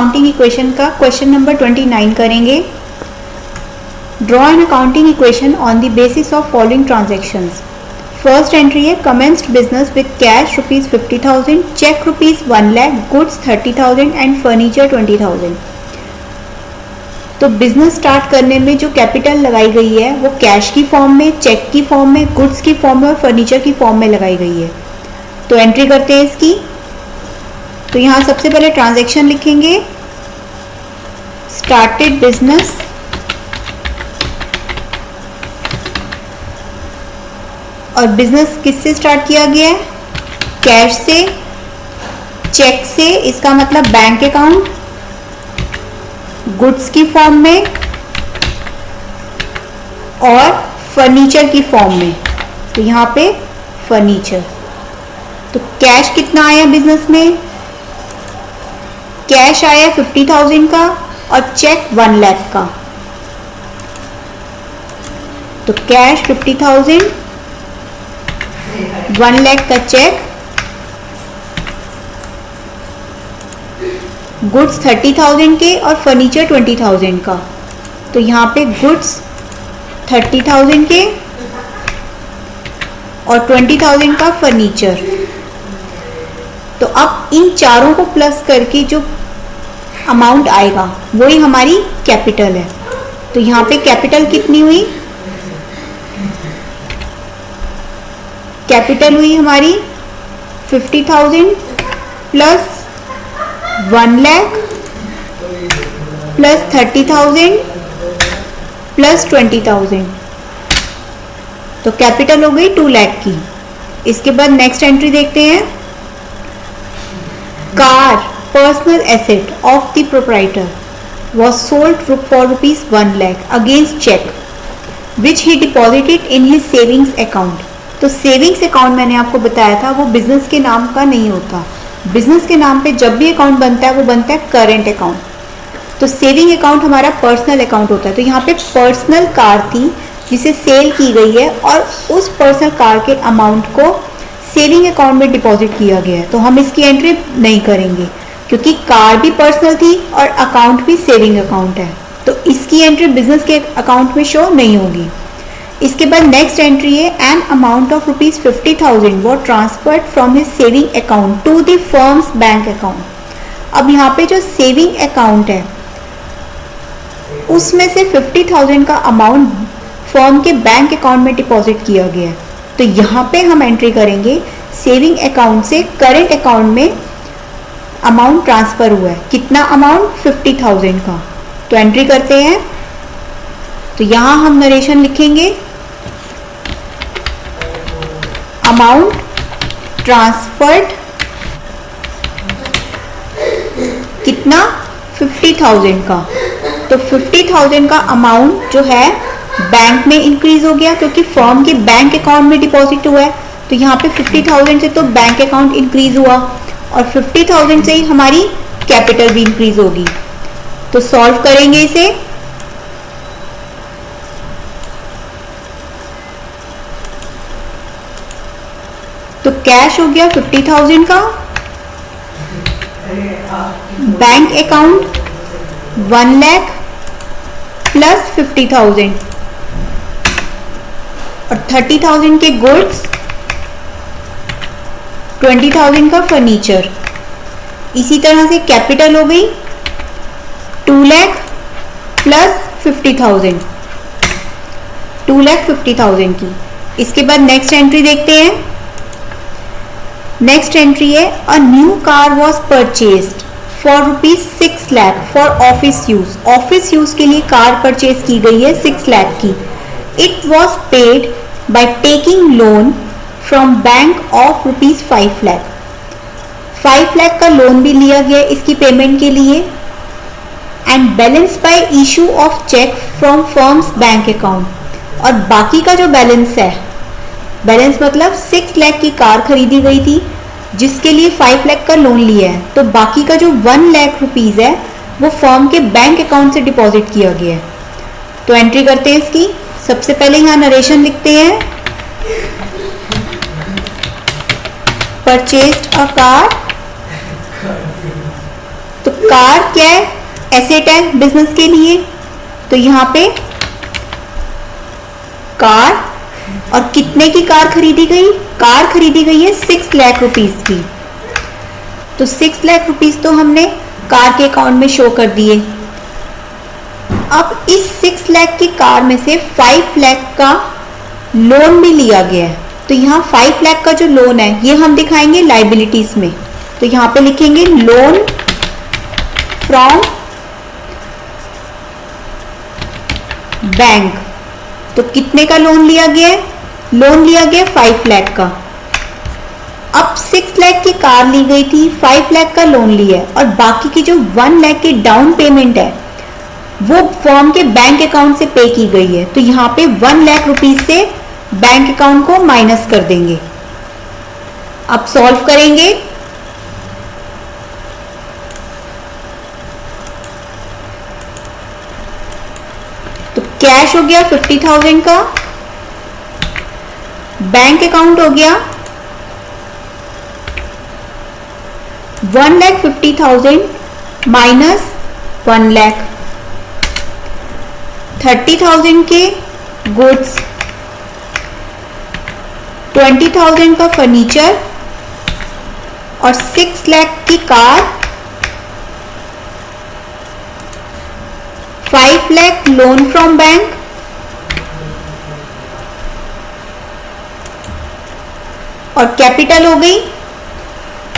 Accounting equation का question number 29 करेंगे। Draw an accounting equation on the basis of following transactions. First entry है commenced business with cash ₹50,000, cheque ₹1 lakh, goods 30,000 and furniture 20,000। तो business start करने में जो capital लगाई गई है वो कैश की फॉर्म में, चेक की फॉर्म में, गुड्स की फॉर्म में और फर्नीचर की फॉर्म में लगाई गई है। तो एंट्री करते हैं इसकी। तो यहाँ सबसे पहले ट्रांजैक्शन लिखेंगे, स्टार्टेड बिजनेस, और बिजनेस किससे स्टार्ट किया गया है? कैश से, चेक से, इसका मतलब बैंक अकाउंट, गुड्स की फॉर्म में और फर्नीचर की फॉर्म में। तो यहाँ पे फर्नीचर। तो कैश कितना आया बिजनेस में? कैश आया 50,000 का और चेक 1 लाख का। तो कैश 50,000, 1 लाख का चेक, गुड्स 30,000 के और फर्नीचर 20,000 का। तो यहाँ पे गुड्स 30,000 के और 20,000 का फर्नीचर। तो अब इन चारों को प्लस करके जो अमाउंट आएगा वही हमारी कैपिटल है। तो यहाँ पे कैपिटल कितनी हुई? कैपिटल हुई हमारी 50,000 प्लस 1 लाख प्लस 30,000 प्लस 20,000। तो कैपिटल हो गई 2 लाख की। इसके बाद नेक्स्ट एंट्री देखते हैं, car personal asset of the proprietor was sold for ₹1 lakh against check which he deposited in his savings account। तो सेविंग्स अकाउंट मैंने आपको बताया था वो बिजनेस के नाम का नहीं होता। बिजनेस के नाम पे जब भी अकाउंट बनता है वो बनता है करेंट अकाउंट। तो सेविंग अकाउंट हमारा पर्सनल अकाउंट होता है। तो यहाँ पे पर्सनल कार थी जिसे सेल की गई है और उस पर्सनल कार के अमाउंट को सेविंग अकाउंट में डिपॉजिट किया गया है। तो हम इसकी एंट्री नहीं करेंगे क्योंकि कार भी पर्सनल थी और अकाउंट भी सेविंग अकाउंट है। तो इसकी एंट्री बिजनेस के अकाउंट में शो नहीं होगी। इसके बाद नेक्स्ट एंट्री है, एन अमाउंट ऑफ ₹50,000 वो transferred from his saving account to the firm's bank account. अब यहाँ पे जो सेविंग अकाउंट है उसमें से 50,000 का अमाउंट फर्म के बैंक अकाउंट में डिपॉजिट किया गया है। तो यहाँ पे हम एंट्री करेंगे सेविंग अकाउंट से करेंट अकाउंट में अमाउंट ट्रांसफर हुआ है। कितना अमाउंट? 50,000 का। तो एंट्री करते हैं। तो यहाँ हम नरेशन लिखेंगे, अमाउंट ट्रांसफर्ड कितना? 50,000 का। तो 50,000 का अमाउंट जो है बैंक में इंक्रीज हो गया क्योंकि फर्म के बैंक अकाउंट में डिपॉजिट हुआ है। तो यहाँ पे 50,000 से तो बैंक अकाउंट इंक्रीज हुआ और 50,000 से ही हमारी कैपिटल भी इंक्रीज होगी। तो सॉल्व करेंगे इसे। तो कैश हो गया 50,000 का, बैंक अकाउंट 1 लाख प्लस 50,000 और 30,000 के गुड्स, 20,000 का फर्नीचर। इसी तरह से कैपिटल हो गई 2 लाख प्लस 50,000, 2,50,000 की। इसके बाद नेक्स्ट एंट्री देखते हैं। नेक्स्ट एंट्री है, a new car was purchased for ₹6 lakh for office use. Office use के लिए कार परचेज की गई है 6 लाख की। It was paid by taking loan from bank of ₹5 lakh. 5 lakh का लोन भी लिया गया इसकी पेमेंट के लिए and balance by issue of cheque from firm's bank account. और बाकी का जो बैलेंस है, बैलेंस मतलब 6 लाख की कार खरीदी गई थी जिसके लिए 5 लाख का लोन लिया है। तो बाकी का जो 1 लाख रुपीज है वो फर्म के बैंक अकाउंट से डिपॉजिट किया गया है। तो एंट्री करते हैं इसकी। सबसे पहले यहाँ नरेशन लिखते हैं, परचेस्ड अ कार। तो कार क्या है, एसेट है बिजनेस के लिए, तो यहाँ पे कार, और कितने की कार खरीदी गई, कार खरीदी गई है 6 लाख रुपीस की, तो 6 लाख रुपीस तो हमने कार के अकाउंट में शो कर दिए। अब इस 6 लाख की कार में से 5 लाख का लोन भी लिया गया है, तो यहाँ 5 लाख का जो लोन है ये हम दिखाएंगे लाइबिलिटीज में, तो यहाँ पे लिखेंगे लोन फ्रॉम बैंक। तो कितने का लोन लिया गया है, लोन लिया गया 5 लाख का। अब 6 लाख की कार ली गई थी, 5 लाख का लोन लिया है, और बाकी की जो 1 लाख की डाउन पेमेंट है वो फर्म के बैंक अकाउंट से पे की गई है, तो यहाँ पे 1 लाख रुपीज से बैंक अकाउंट को माइनस कर देंगे। अब सॉल्व करेंगे, तो कैश हो गया 50,000 का, बैंक अकाउंट हो गया 1,50,000 माइनस 1 लाख, 30,000 के गुड्स, 20,000 का फर्नीचर और 6 लाख की car, 5 lakh loan from bank और कैपिटल हो गई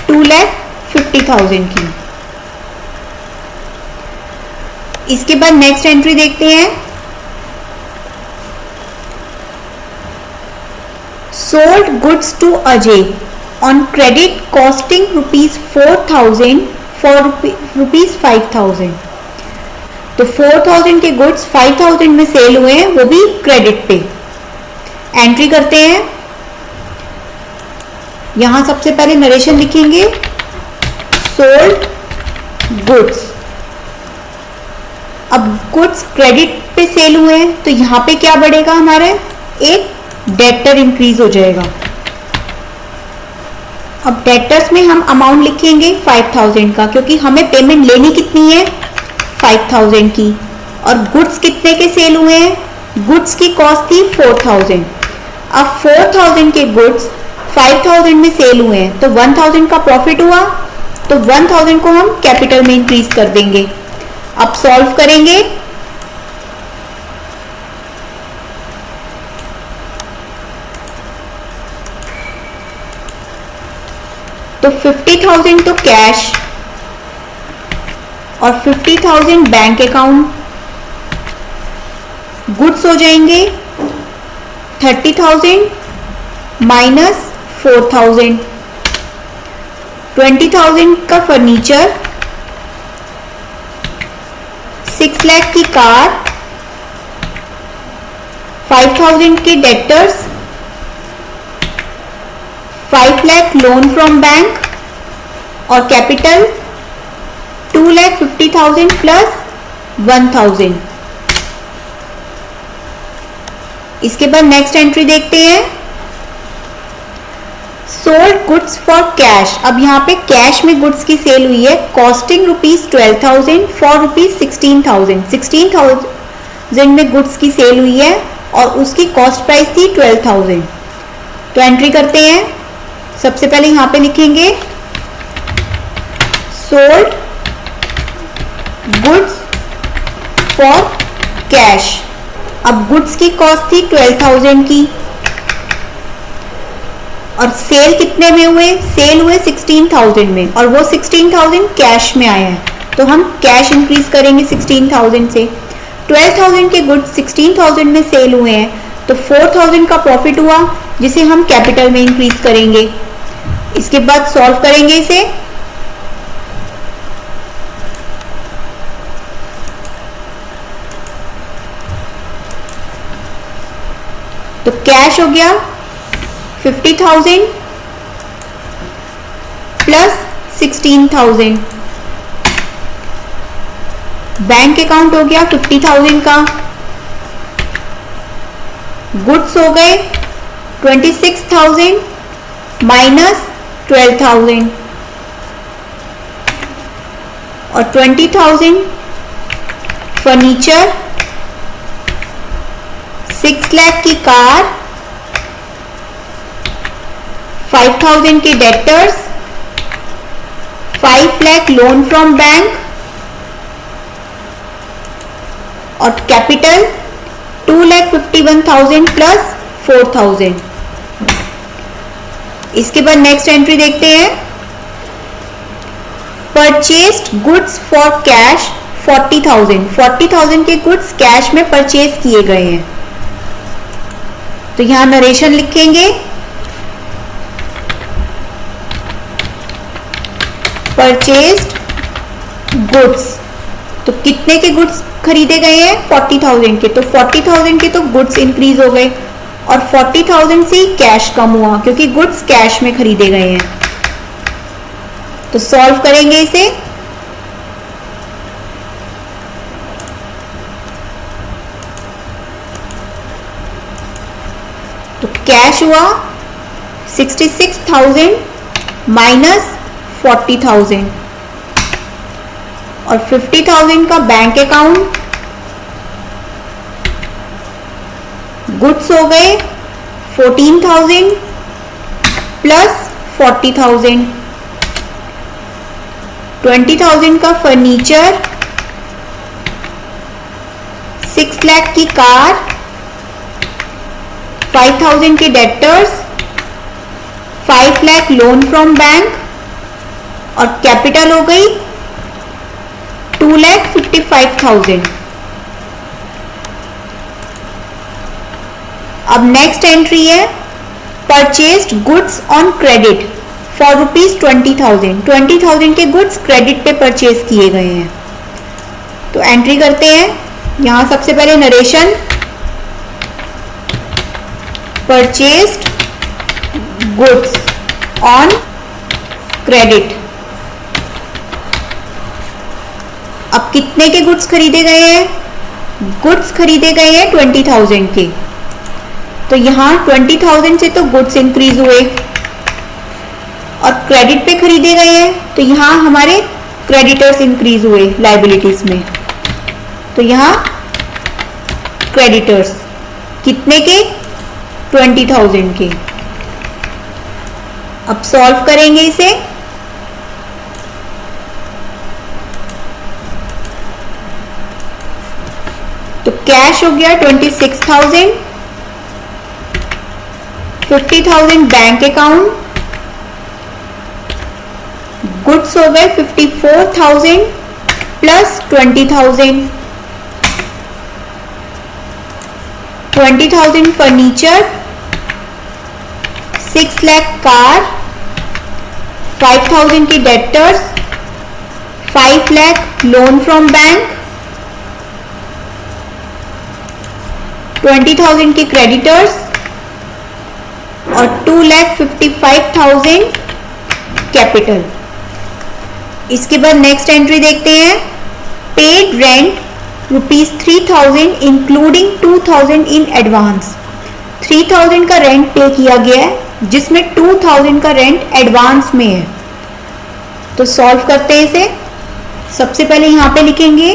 2,50,000 की। इसके बाद नेक्स्ट एंट्री देखते हैं, sold goods to Ajay on credit costing ₹4,000 for ₹5,000। तो 4,000 के गुड्स 5,000 में सेल हुए हैं, वो भी क्रेडिट पे। एंट्री करते हैं, यहां सबसे पहले नरेशन लिखेंगे सोल्ड गुड्स। अब गुड्स क्रेडिट पे सेल हुए हैं, तो यहां पे क्या बढ़ेगा, हमारे एक डेटर इंक्रीज हो जाएगा। अब डेटर्स में हम अमाउंट लिखेंगे 5,000 का, क्योंकि हमें पेमेंट लेनी कितनी है 5,000 की, और गुड्स कितने के सेल हुए हैं, गुड्स की कॉस्ट थी 4,000। अब 4,000 के गुड्स 5,000 में सेल हुए हैं, तो 1,000 का प्रॉफिट हुआ, तो 1,000 को हम कैपिटल में इंक्रीज कर देंगे। अब सॉल्व करेंगे, तो 50,000 तो कैश और 50,000 बैंक अकाउंट, गुड्स हो जाएंगे 30,000 माइनस 4,000, 20,000 का फर्नीचर, 6 लाख की कार, 5,000 के debtors, 5 lakh loan from bank और कैपिटल 2,50,000 प्लस 1,000। इसके बाद नेक्स्ट एंट्री देखते हैं, सोल्ड गुड्स फॉर कैश। अब यहाँ पे कैश में गुड्स की सेल हुई है, कॉस्टिंग ₹12,000 फॉर ₹16,000। 16,000 में गुड्स की सेल हुई है और उसकी कॉस्ट प्राइस थी 12,000। तो एंट्री करते हैं, सबसे पहले यहाँ पे लिखेंगे सोल्ड गुड्स फॉर कैश। अब गुड्स की कॉस्ट थी 12,000 की और सेल कितने में हुए, सेल हुए 16,000 में, और वो 16,000 कैश में आए हैं, तो हम कैश इंक्रीज करेंगे 16,000 से। 12,000 के गुड्स 16,000 में सेल हुए हैं, तो 4,000 का प्रॉफिट हुआ, जिसे हम कैपिटल में इंक्रीज करेंगे। इसके बाद सॉल्व करेंगे इसे, तो कैश हो गया 50,000 प्लस 16,000, बैंक अकाउंट हो गया 50,000 का, गुड्स हो गए 26,000 माइनस 12,000 और 20,000 फर्नीचर, 6 लाख की कार, 5,000 के debtors, 5 lakh loan from bank और कैपिटल 2,51,000 प्लस 4,000। इसके बाद नेक्स्ट एंट्री देखते हैं। Purchased goods for cash 40,000। 40,000 के गुड्स कैश में परचेज किए गए हैं, तो यहां नरेशन लिखेंगे। परचेस्ड गुड्स, तो कितने के गुड्स खरीदे गए हैं? 40,000 के। तो 40,000 के तो गुड्स इंक्रीज हो गए और 40,000 से कैश कम हुआ क्योंकि गुड्स कैश में खरीदे गए हैं। तो सॉल्व करेंगे इसे। तो कैश हुआ 66,000 माइनस 40,000 और 50,000 का बैंक अकाउंट, गुड्स हो गए 14,000 प्लस 40,000, 20,000 का फर्नीचर, 6 लाख की कार, 5,000 के debtors, 5 lakh loan from bank और कैपिटल हो गई 2,55,000। अब नेक्स्ट एंट्री है purchased goods on credit for ₹20,000। 20,000 के गुड्स क्रेडिट पे परचेज किए गए हैं। तो एंट्री करते हैं। यहां सबसे पहले narration, purchased goods on credit. अब कितने के गुड्स खरीदे गए हैं? गुड्स खरीदे गए हैं 20,000 के, तो यहां 20,000 से तो गुड्स इंक्रीज हुए और क्रेडिट पे खरीदे गए हैं, तो यहां हमारे क्रेडिटर्स इंक्रीज हुए लायबिलिटीज में। तो यहां क्रेडिटर्स कितने के? 20,000 के। अब सॉल्व करेंगे इसे। तो कैश हो गया 26,000, 50,000 बैंक अकाउंट, गुड्स हो गए 54,000 प्लस 20,000, 20,000 फर्नीचर, 6 लाख कार, 5,000 की debtors, 5 lakh loan from bank, 20,000 की क्रेडिटर्स और 2,55,000 कैपिटल। इसके बाद नेक्स्ट एंट्री देखते हैं। Paid rent ₹3,000 including 2,000 in advance. 3,000 का रेंट पे किया गया है जिसमें 2,000 का रेंट एडवांस में है। तो सॉल्व करते हैं इसे। सबसे पहले यहां पे लिखेंगे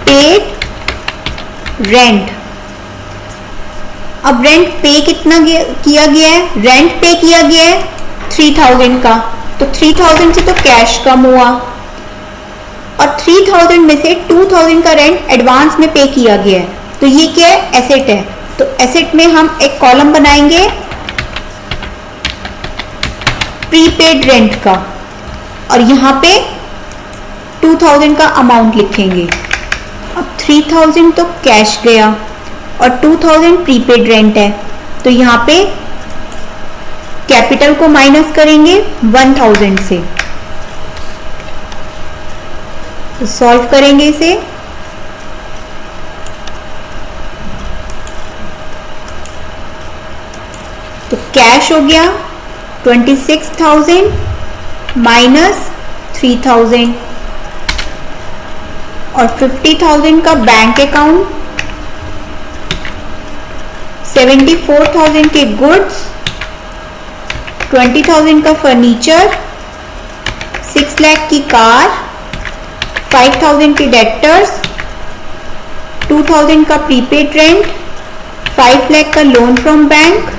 पेड रेंट। अब रेंट पे कितना किया गया है? रेंट पे किया गया है 3,000 का, तो 3,000 से तो कैश कम हुआ और 3,000 में से 2,000 का रेंट एडवांस में पे किया गया है, तो ये क्या है? एसेट है। तो एसेट में हम एक कॉलम बनाएंगे प्रीपेड रेंट का और यहां पे 2,000 का अमाउंट लिखेंगे। अब 3,000 तो कैश गया और 2,000 प्रीपेड रेंट है, तो यहां पे कैपिटल को माइनस करेंगे 1,000 से। तो सॉल्व करेंगे इसे। तो कैश हो गया 26,000 माइनस 3,000 और 50,000 का बैंक अकाउंट, 74,000 के गुड्स, 20,000 का फर्नीचर, 6 लाख की कार, 5,000 के डेटर्स, 2,000 का प्रीपेड रेंट, 5 लाख का लोन फ्रॉम बैंक,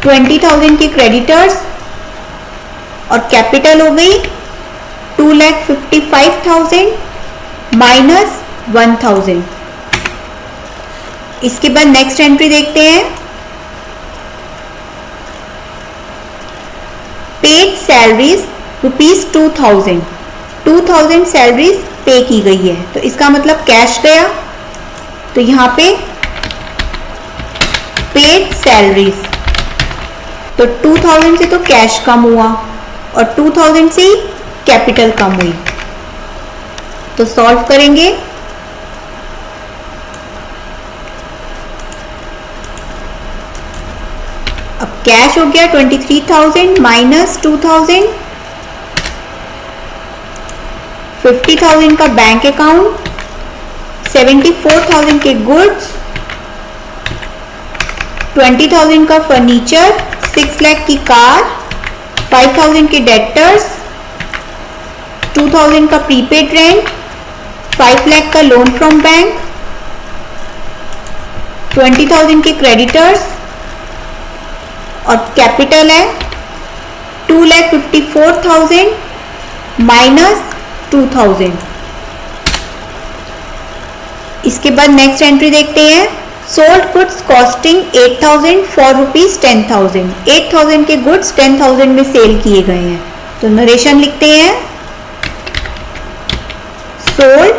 20,000 के क्रेडिटर्स और कैपिटल हो गई 2,55,000 माइनस 1,000। इसके बाद नेक्स्ट एंट्री देखते हैं। पेड सैलरीज ₹2,000, 2,000 सैलरीज पे की गई है, तो इसका मतलब कैश गया, तो यहां पे पेड सैलरीज, तो 2,000 से तो कैश कम हुआ और 2,000 से ही कैपिटल कम हुई, तो सॉल्व करेंगे। अब कैश हो गया 23,000 माइनस 2,000, 50,000 का बैंक अकाउंट, 74,000 के गुड्स, 20,000 का फर्नीचर, 6 लाख की कार, 5,000 के डेटर्स, 2,000 का प्रीपेड रेंट, 5 लाख का लोन फ्रॉम बैंक, 20,000 के क्रेडिटर्स और कैपिटल है 2,54,000 माइनस 2,000। इसके बाद नेक्स्ट एंट्री देखते हैं। सोल्ड गुड्स कॉस्टिंग 8,000 फॉर ₹10,000, 8,000 के गुड्स 10,000 में सेल किए गए हैं, तो नरेशन लिखते हैं। सोल्ड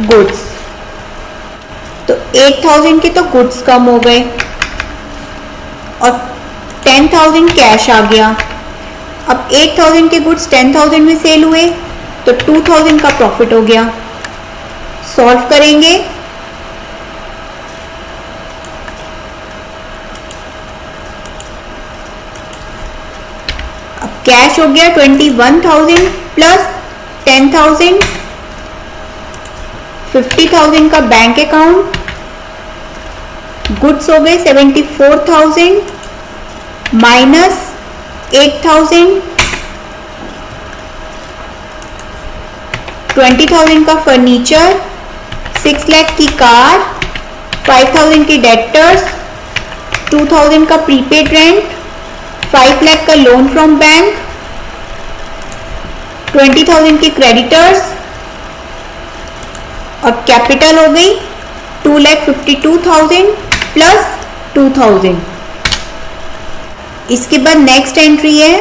गुड्स, तो 8,000 के तो गुड्स कम हो गए और 10,000 कैश आ गया। अब 8,000 के गुड्स 10,000 में सेल हुए तो 2,000 का प्रॉफिट हो गया। सॉल्व करेंगे। अब कैश हो गया 21,000 प्लस 10,000, 50,000 का बैंक अकाउंट, गुड्स हो गए 74,000 माइनस 8,000, 20,000 का फर्नीचर, 6 लाख की कार, 5,000 के डेटर्स, 2,000 का प्रीपेड रेंट, 5 लाख का लोन फ्रॉम बैंक, 20,000 के क्रेडिटर्स और कैपिटल हो गई 2,52,000 प्लस 2,000। इसके बाद नेक्स्ट एंट्री है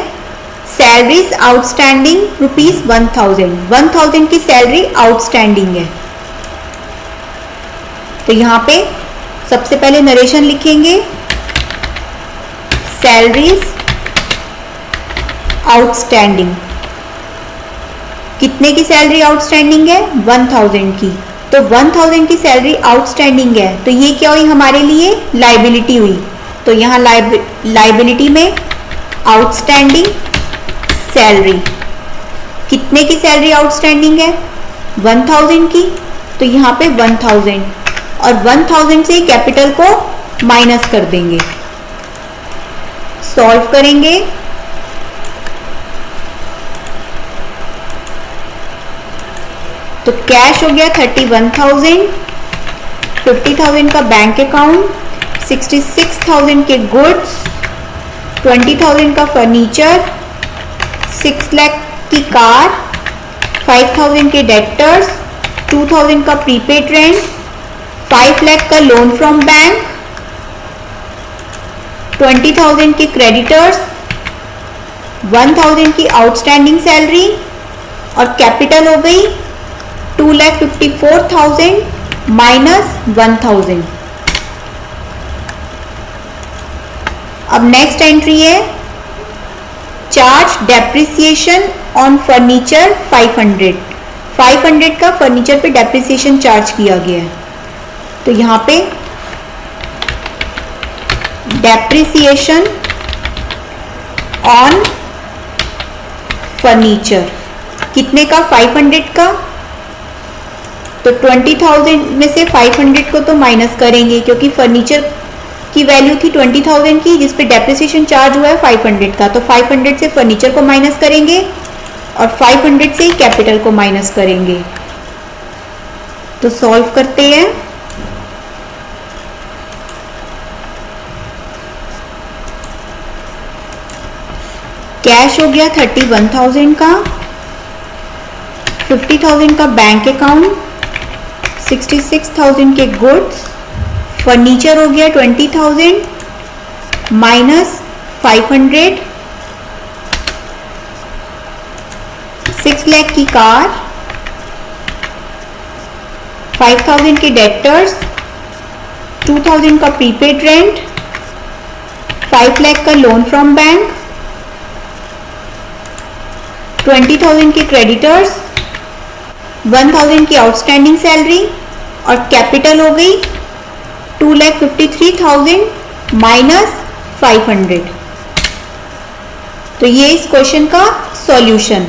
सैलरीज आउटस्टैंडिंग ₹1,000, 1,000 की सैलरी आउटस्टैंडिंग है, तो यहां पे सबसे पहले नरेशन लिखेंगे। सैलरीज आउटस्टैंडिंग, कितने की सैलरी आउटस्टैंडिंग है? 1,000 की, तो 1,000 की सैलरी आउटस्टैंडिंग है, तो ये क्या हुई हमारे लिए? लायबिलिटी हुई। तो यहाँ लायबिलिटी में आउटस्टैंडिंग सैलरी, कितने की सैलरी आउटस्टैंडिंग है? 1,000 की, तो यहाँ पे 1,000 और 1,000 से कैपिटल को माइनस कर देंगे। सॉल्व करेंगे। तो कैश हो गया 31,000, 50,000 का बैंक अकाउंट, 66,000 के गुड्स, 20,000 का फर्नीचर, 6 लाख की कार, 5,000 के डेटर्स, 2,000 का प्रीपेड रेंट, 5 लाख का लोन फ्रॉम बैंक, 20,000 के क्रेडिटर्स, 1,000 की आउटस्टैंडिंग सैलरी और कैपिटल हो गई 2,54,000 माइनस 1,000। अब नेक्स्ट एंट्री है चार्ज डेप्रिसिएशन ऑन फर्नीचर 500, 500 का फर्नीचर पे डेप्रिसिएशन चार्ज किया गया है, तो यहां पे डेप्रिसिएशन ऑन फर्नीचर कितने का? 500 का, तो 20,000 में से 500 को तो माइनस करेंगे क्योंकि फर्नीचर की वैल्यू थी 20,000 की जिस पे डेप्रिसिएशन चार्ज हुआ है 500 का, तो 500 से फर्नीचर को माइनस करेंगे और 500 से कैपिटल को माइनस करेंगे। तो सॉल्व करते हैं। कैश हो गया 31,000 का, 50,000 का बैंक अकाउंट, 66,000 के गुड्स, फर्नीचर हो गया 20,000 माइनस 500, 6 लाख की कार, 5,000 के डेटर्स, 2,000 का प्रीपेड रेंट, 5 लाख का लोन फ्रॉम बैंक, 20,000 के क्रेडिटर्स, 1,000 की आउटस्टैंडिंग सैलरी और कैपिटल हो गई 2,53,000 माइनस 500। तो ये इस क्वेश्चन का सॉल्यूशन।